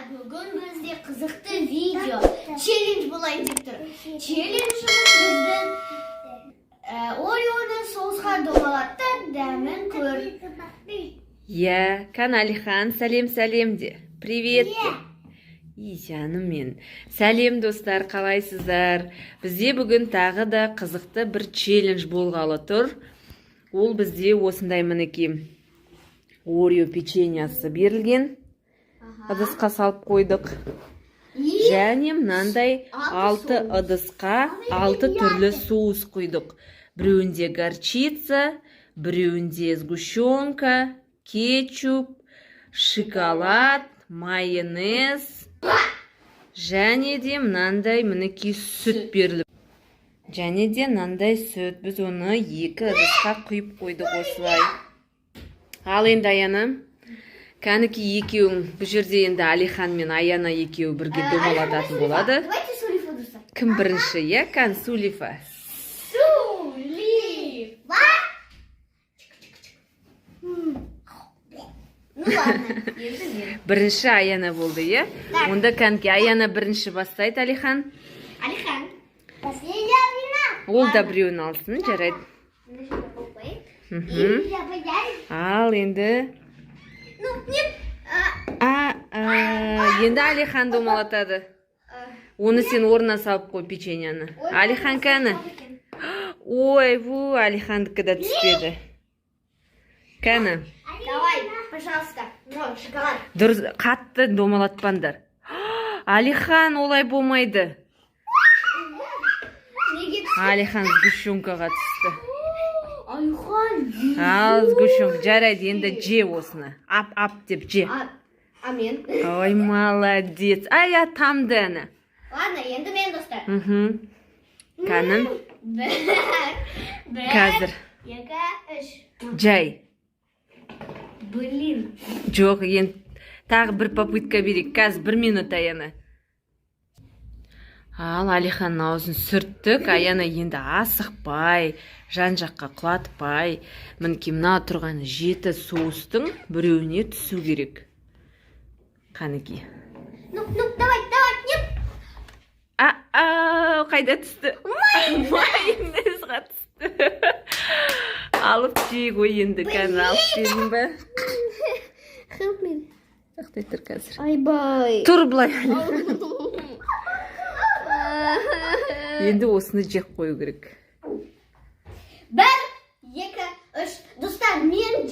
Bugün bizde kızıktı video. Challenge bulayım dep tur. Challenge'imiz bizden Oreo'ni sousga domalatda damin ko'r. Ya, kan Aliхан, salem de. Привет de. İyi canım men. Салем достар, қалайсыздар? Бізде бүгін тағы да қызықты бір челлендж болғалы тұр. Ол бізде осындай мінекей Oreo печеньясы берілген. Ыдысқа салып қойдық. Және мынандай 6 ыдысқа 6 түрлі соус қойдық. Біреуінде горчица, біреуінде сгущенка, кетчуп, шоколад, майонез. Және де мынандай мінекей сүт беріліп. Және де мынандай сүт. Біз оны 2 ыдысқа құйып қойдық осылай. Ал енді Аяна, кәнікі екеуің бұл жерде енді Алихан мен Аяна екеуі бірге домалататын болады. Давайте Сулифа достар. Кім бірінші, я? Кән Сулифа. Сулифа. Ну ладно, енді. Бірінші Аяна болды, е? Онда кәнкі Аяна бірінші бастайды, Алихан. Алихан. Последняя вина. Ол да біреуін алсын, жарайды. Ал енді... Ну, нет. Енді Алихан домалатады. Оны сен орнына салып қой печеньяны. Алихан кәні? Ой, бұ, Алихандікі да түспеді. Кәні? Давай, пожалуйста. Ну, шоколад. Дұрыс, қатты домалатпандар. Алихан олай болмайды. Алихан сгущенкаға түсті. Алихан. Ал сгущенка, жарайды, енді же осыны. Ап деп же. Амен. Ой, молодец. Ая, тамды әні. Ладно, енді мен достар. Кәнім? Бір. Қазір. 2, 3. Жай. Блин. Жоқ, енді тағы бір попытка берейік. Қазір 1 минут Аяна. Ал Алихан аузын сүрттік. Аяна енді асықпай, жан жаққа құлатпай. Мінекей мына тұрған 7 соустың біреуіне түсу керек. Қанекей. Ну, давай, нет. Қайда түсті? Майонезға түсті. Алып жей ғой енді, кәні алып бердің бе? Help me. Сақтай тұр қазір. Айбай. Тұр бұлай. Енді осыны жек қою керек. 1, 2, 3. Достар, мен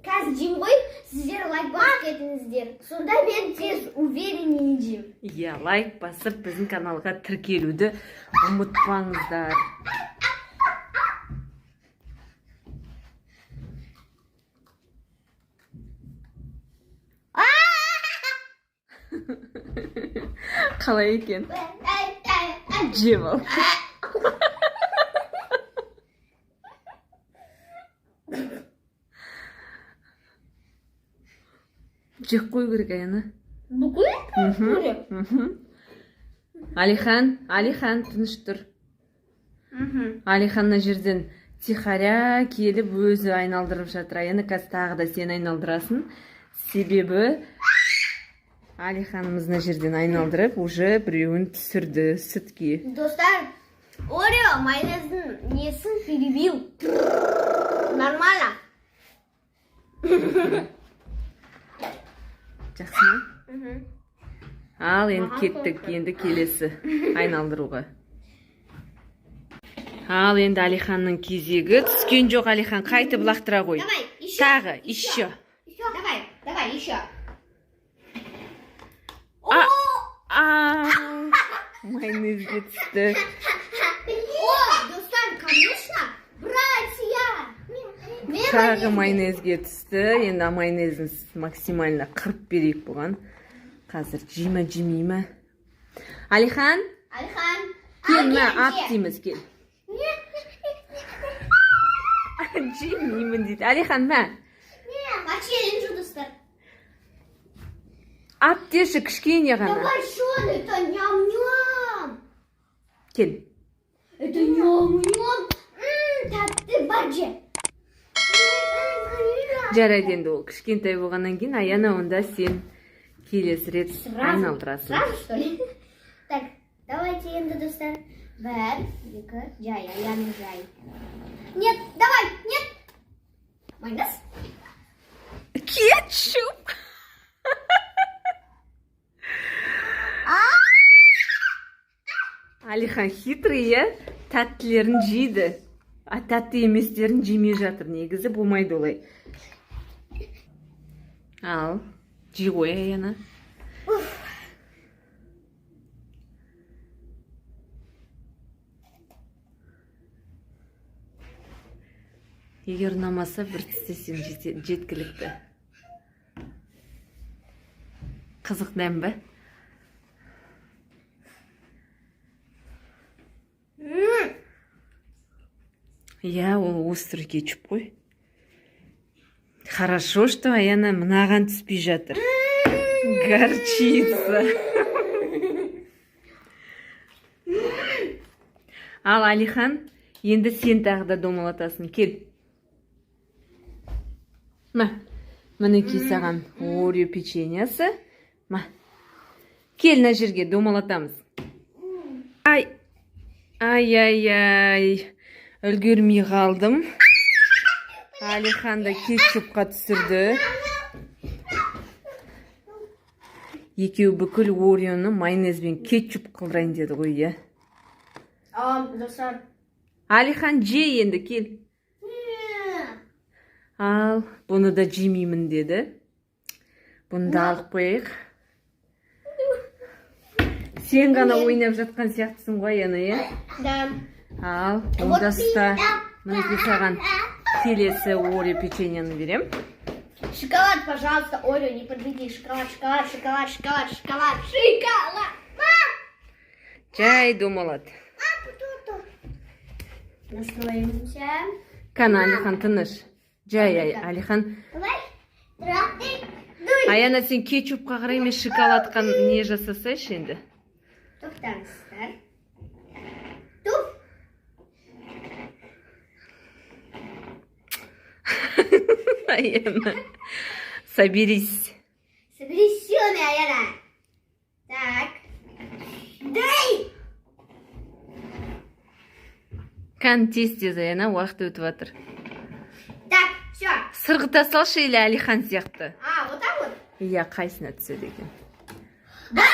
қазір жейм ғой, сіздер лайк басып кетіңіздер. Сонда мен тез увереннее жейм. Иә, лайк басып біздің каналға тіркелуді ұмытпаңыздар. Қалай екен? Жеп ал. Жек қой керек, Аяна. Бүкіл? Алихан тыныш тұр. Алихан мына жерден тихаря келіп өзі айналдырып жатыр. Аяна қазір тағы да сен айналдырасын. Себебі Алиханымыз мына жерден айналдырып, уже біреуін түсірді сүтке. Достар, Oreo майонездің несін перебил. Нормально. Жақсы ма? Ал, енді кеттік, енді келесі айналдыруға. Ал, енді Алиханның кезегі түскен жоқ. Алихан қайтып лақтыра қой. Тағы, еще. Давай, еще. Майонезге түсті. О, достар, конечно, братья. Тағы майонезге түсті. Енді майонезін максимально қырып берейік бұған. Қазір жейме ма? Алихан? Кел, ма, ап дейміз, кел. Жеймеймін дейді. Алихан, ма? Челленджу, достар. Ап деші, кішкене ғана. Давай, шон, это ням-ням. Кел. Это ням-ням. Тәтті баджи. Жарайды енді ол кішкентай болғаннан кейін Аяна онда сен келесі рет айналдырасың. Сразу, что ли? Так, давайте енді достар. Бір, екі, жай, аяны жай. Нет, давай, нет. Майонез? Кетчуп! Алихан хитрый, иә? Тәттілерін жейді. А тәтті еместерін жемей жатыр. Негізі болмайды олай. Ал, жей ғой, Аяна. Егер ұнамаса, бір тістесең жеткілікті. Қызық дәм бе? Я, ол острый кетчуп қой. Хорошо, что Аяна мынаған түспей жатыр. Горчица. Ал, Алихан, енді сен тағы да домалатасың. Кел. Ма, мінекей саған Орео печеньясы. Ма, кел на жерге домалатамыз. Ай, ай. Үлгермей қалдым. Алихан да кетчупқа түсірді. Екеу бүкіл Ореоны майонезбен кетчуп қылдырайын деді ғой, иә. Достар. Алихан жей енді, кел. Ал, бұны да жемеймін деді. Бұны да алып қойайық. Сен ғана ойнап жатқан сияқтысың ғой, Аяна, иә? Да. Ал, онда ұста. Мінекей саған келесі Орео печеньяны берем. Шоколад, пожалуйста, Орео, не подведи. Шоколад. Жай домалат. Настроимся. Кана, Алихан, тыныш. Жай, Алихан. Аяна, сен кетчупқа қарай емес шоколадқа не жасасайшы енді? Тоқтаңыздар. Аяна, соберись. Соберись силами, Аяна. Так. Дай! Кән тез, Аяна, уақыт өтіп жатыр. Так, все. Сырғыта салшы или Алихан сияқты? Вот так вот? Иә, қайсына түседі екен. Да.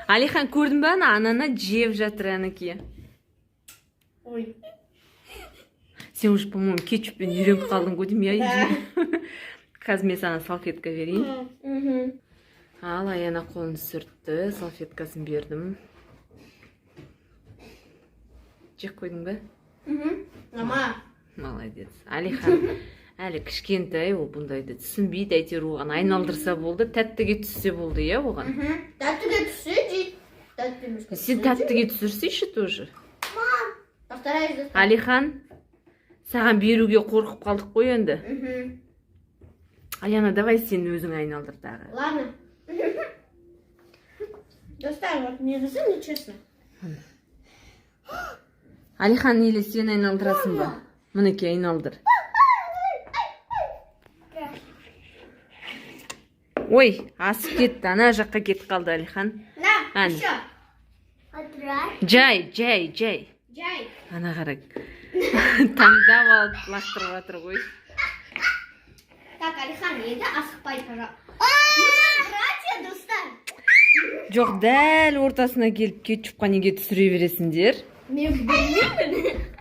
Алихан, көрдің бе, ананы жеп жатыр әнеке. Ой. Сен уже, по-моему, кетчуппен үйреніп қалдың ғой деймін, иә? Қазір мен саған салфетка берейін. Ал, Аяна қолын сүртті, салфеткасын бердім. Жек қойдың ба? Мама. Молодец. Алихан, әлі кішкентай, ол бұндайды түсінбейді, әйтеуір оған айналдырса болды, тәттіге түссе болды, иә, оған? Тәттіге түссе дейді. Сен тәттіге түсірсейші тоже. Повторяюсь. Алихан, саған беруге қорқып қалдық қой енді. Аяна, давай сен өзің айналдыр тағы. Ладно. Достар, вот мне зачем нечестно? Алихан, или сен айналдырасың ба? Мінекей, айналдыр. Ой, асып кетті, ана жаққа кетіп қалды Алихан. На, еще. Жай. Ана қарай. Таңдап алып лақтырып жатыр ғой. Так, Алихан, енді асықпай, пожалуйста. Братья, достар. Жоқ, дәл ортасына келіп кетчупқа неге түсіре бересіңдер? Мен білмеймін.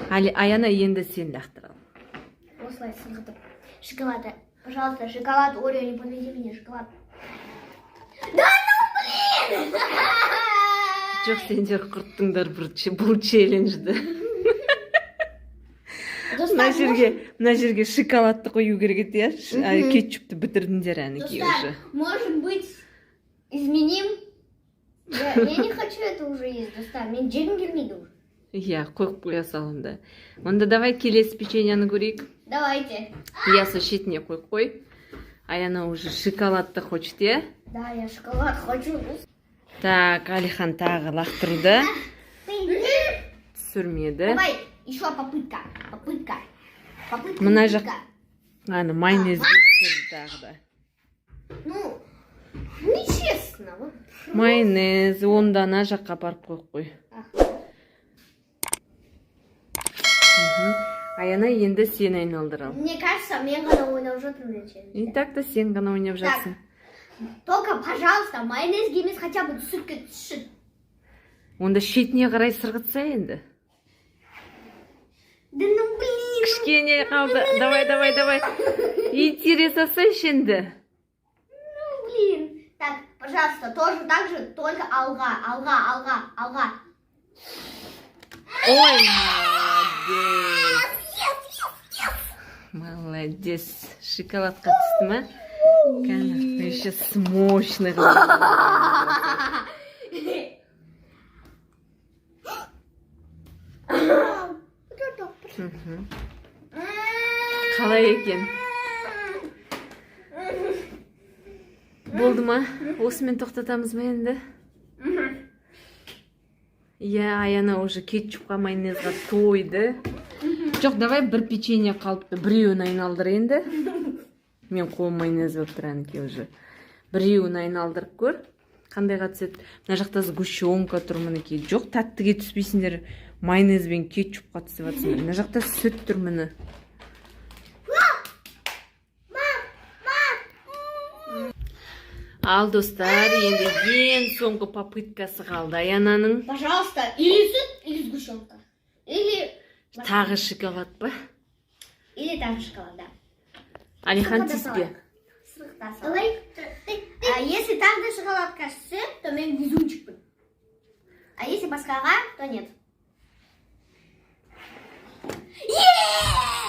Аяна, енді сен лақтыр ал. Осылай сырғытып. Шоколад, пожалуйста, шоколад, Орео, не подведи меня, шоколад. Да ну, блин! Жоқ, сендер құрттыңдар бұл челленджді. Мына жерге шоколадты қою керек еді, иә? Кетчупты бітірдіңдер әнеки уже. Достар, может быть, изменим? Я не хочу это уже есть, достар. Мен жегім келмейді уже. Иә, қойып қоя салында. Онда давай келесі печеньяны көрейік. Давайте. Я со шетіне қойып қой. Аяна уже шоколадты хочет, иә? Да, я шоколад хочу. Так, Алихан тағы лақтырды. түсірмеді. Давай, еще попытка. Попытка. Попытка. Мына жақ попытка. аны майонезге түсірді тағы да. Ну, нечестно. Вот. Майонез, онда ана жаққа апарып қойып қой. Аяна, енді сен айналдыр ал. Мне кажется, мен ғана ойнап жатырмын. И так та сен ғана ойнап жатсың. Только, пожалуйста, майонезге емес хотя бы сүтке түсші. Онда шетіне қарай сырғытса енді. Да ну блин. Кішкене қалды. Давай. Интересасайшы енді. Ну блин. Так, пожалуйста, тоже так же, только алға. Ой, молодец. Шоколадқа түсті ма? Конечно, еще с мощной. Қалай екен? Болды ма? Осымен тоқтатамыз ма енді? Я, Аяна уже кетчупқа майонезға тойды. Жоқ, давай бір печенье қалыпты. Біреуін айналдыр енді. Мен қолым майонез болып тұранеке уже. Біреуін айналдырып көр. Қандайға түседі? Мына жақта сгущенка тұр мінеке. Жоқ, тәттіге түспейсіңдер. Майонез бен кетчупқа түсіп жатсыңдар. Мына жақта сүт тұр міні. Ал достар, енді ең соңғы попыткасы қалды Аянаның. Пожалуйста, или сүт, или сгущенка. Или... Тағы шоколад ба? Или там шоколад, да. Алихан тиспе. Давай. А если там да шоколадка сүт, то мен везунчикпін. А если басқаға, то нет.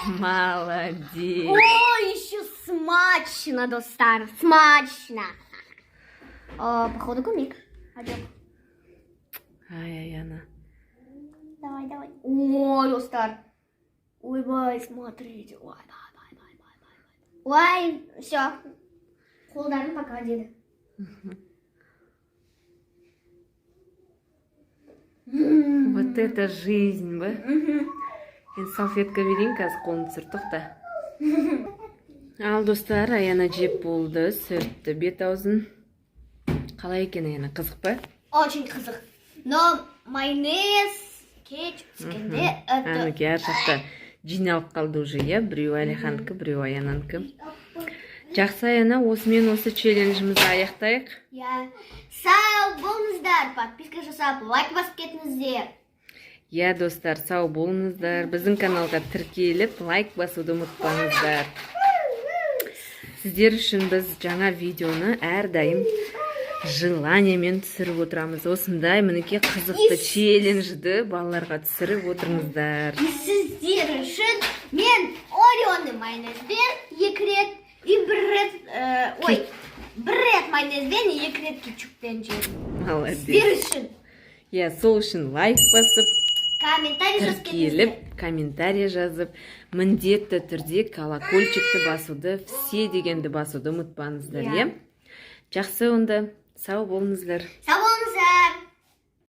Молодец. О, еще смачно, достар. Смачно. О, походу кумик. Адек. Ай, Аяна. Давай. Ой, достар. Ой, бай, смотрите. Ой, Ой, все. Қолдарын пока деді. Вот это жизнь, ба? Енді салфетка берейін, қазір қолын түсір, тоқта. Ал достар, Аяна жеп болды, сүртті бет аузын. Қалай екен, Аяна, қызық ба? Очень қызық. Но майонез, кетчуп түскенде... Әнеке, әр жақта жиналып қалды уже, иә? Біреу Алихандікі, біреу Аянанкі. Жақсы, Аяна, осымен осы челленджімізді аяқтайық. Сау болыңыздар, подписка жасап, лайк басып кетіңіздер. Я, достар, сау болыңыздар. Біздің каналға тіркеліп, лайк басуды ұмытпаңыздар. Сіздер үшін біз жаңа видеоны әрдайым желаниемен түсіріп отырамыз. Осындай мінеке қызықты челленджді балаларға түсіріп отырыңыздар. Сіздер үшін мен Орионы майонезбен екі рет и бір рет майонезбен и екі рет кетчуппен жедім. Молодец. Сіздер үшін. Я, сол үшін лайк басып, Комментарий жазып тіркеліп, комментарий жазып, міндетті түрде колокольчикті басуды, все дегенді басуды ұмытпаңыздар, иә? Жақсы, онда сау болыңыздар. Сау болыңыздар.